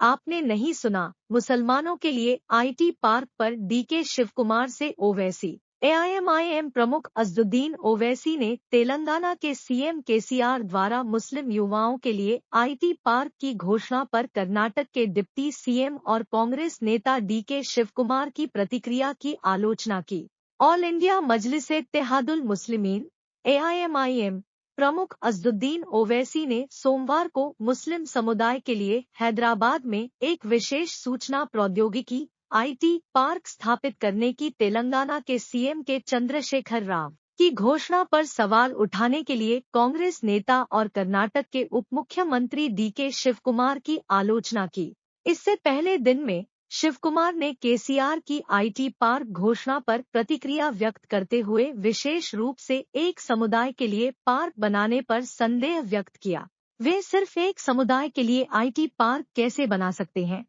आपने नहीं सुना, मुसलमानों के लिए आईटी पार्क पर डीके शिवकुमार से ओवैसी। एआईएमआईएम प्रमुख अज़दुद्दीन ओवैसी ने तेलंगाना के सीएम केसीआर द्वारा मुस्लिम युवाओं के लिए आईटी पार्क की घोषणा पर कर्नाटक के डिप्टी सीएम और कांग्रेस नेता डीके शिवकुमार की प्रतिक्रिया की आलोचना की। ऑल इंडिया मजलिस-ए-इत्तेहादुल मुस्लिमीन एआईएमआईएम प्रमुख अज़दुद्दीन ओवैसी ने सोमवार को मुस्लिम समुदाय के लिए हैदराबाद में एक विशेष सूचना प्रौद्योगिकी आईटी पार्क स्थापित करने की तेलंगाना के सीएम के चंद्रशेखर राव की घोषणा पर सवाल उठाने के लिए कांग्रेस नेता और कर्नाटक के उप मुख्यमंत्री डीके शिवकुमार की आलोचना की। इससे पहले दिन में शिवकुमार ने केसीआर की आईटी पार्क घोषणा पर प्रतिक्रिया व्यक्त करते हुए विशेष रूप से एक समुदाय के लिए पार्क बनाने पर संदेह व्यक्त किया। वे सिर्फ एक समुदाय के लिए आईटी पार्क कैसे बना सकते हैं?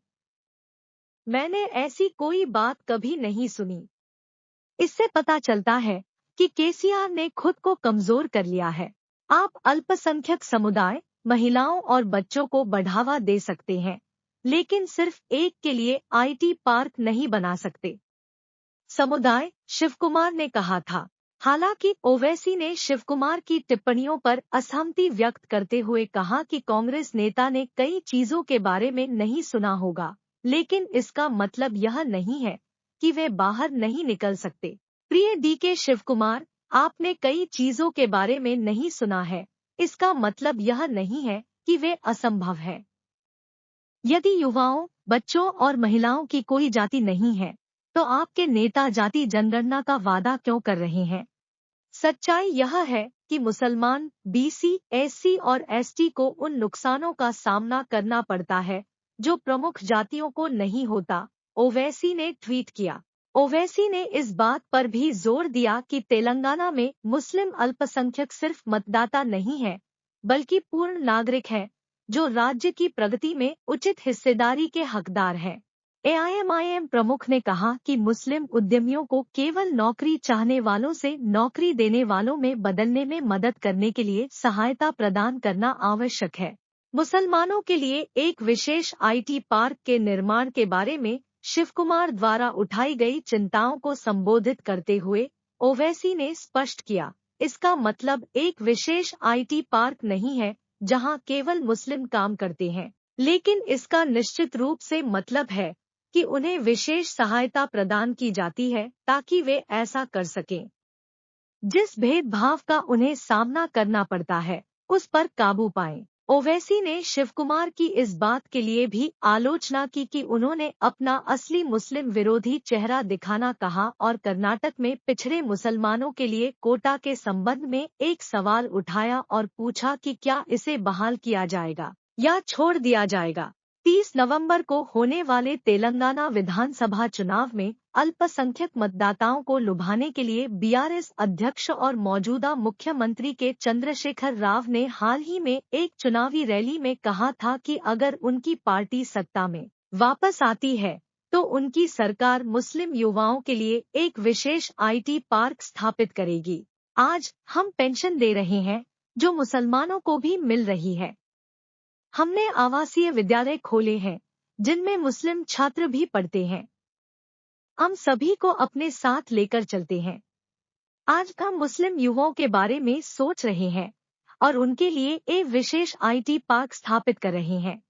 मैंने ऐसी कोई बात कभी नहीं सुनी। इससे पता चलता है कि केसीआर ने खुद को कमजोर कर लिया है। आप अल्पसंख्यक समुदाय, महिलाओं और बच्चों को बढ़ावा दे सकते हैं, लेकिन सिर्फ एक के लिए आईटी पार्क नहीं बना सकते। समुदाय, शिवकुमार ने कहा था। हालांकि ओवैसी ने शिवकुमार की टिप्पणियों पर असहमति व्यक्त करते हुए कहा कि कांग्रेस नेता ने कई चीजों के बारे में नहीं सुना होगा, लेकिन इसका मतलब यह नहीं है कि वे बाहर नहीं निकल सकते। प्रिय डीके शिवकुमार, आपने कई चीजों के बारे में नहीं सुना है, इसका मतलब यह नहीं है कि वे असंभव है। यदि युवाओं, बच्चों और महिलाओं की कोई जाति नहीं है, तो आपके नेता जाति जनगणना का वादा क्यों कर रहे हैं? सच्चाई यह है कि मुसलमान, बीसी, एससी और एसटी को उन नुकसानों का सामना करना पड़ता है जो प्रमुख जातियों को नहीं होता, ओवैसी ने ट्वीट किया। ओवैसी ने इस बात पर भी जोर दिया कि तेलंगाना में मुस्लिम अल्पसंख्यक सिर्फ मतदाता नहीं है, बल्कि पूर्ण नागरिक है, जो राज्य की प्रगति में उचित हिस्सेदारी के हकदार हैं। एआईएमआईएम प्रमुख ने कहा कि मुस्लिम उद्यमियों को केवल नौकरी चाहने वालों से नौकरी देने वालों में बदलने में मदद करने के लिए सहायता प्रदान करना आवश्यक है। मुसलमानों के लिए एक विशेष आईटी पार्क के निर्माण के बारे में शिवकुमार द्वारा उठाई गई चिंताओं को संबोधित करते हुए ओवैसी ने स्पष्ट किया, इसका मतलब एक विशेष आईटी पार्क नहीं है जहां केवल मुस्लिम काम करते हैं, लेकिन इसका निश्चित रूप से मतलब है कि उन्हें विशेष सहायता प्रदान की जाती है ताकि वे ऐसा कर सकें। जिस भेदभाव का उन्हें सामना करना पड़ता है, उस पर काबू पाएं। ओवैसी ने शिवकुमार की इस बात के लिए भी आलोचना की कि उन्होंने अपना असली मुस्लिम विरोधी चेहरा दिखाना कहा और कर्नाटक में पिछड़े मुसलमानों के लिए कोटा के संबंध में एक सवाल उठाया और पूछा कि क्या इसे बहाल किया जाएगा या छोड़ दिया जाएगा। 30 नवंबर को होने वाले तेलंगाना विधानसभा चुनाव में अल्पसंख्यक मतदाताओं को लुभाने के लिए बीआरएस अध्यक्ष और मौजूदा मुख्यमंत्री के चंद्रशेखर राव ने हाल ही में एक चुनावी रैली में कहा था कि अगर उनकी पार्टी सत्ता में वापस आती है तो उनकी सरकार मुस्लिम युवाओं के लिए एक विशेष आईटी पार्क स्थापित करेगी। आज हम पेंशन दे रहे हैं जो मुसलमानों को भी मिल रही है। हमने आवासीय विद्यालय खोले हैं जिनमें मुस्लिम छात्र भी पढ़ते हैं। हम सभी को अपने साथ लेकर चलते हैं। आज हम मुस्लिम युवाओं के बारे में सोच रहे हैं और उनके लिए एक विशेष आईटी पार्क स्थापित कर रहे हैं।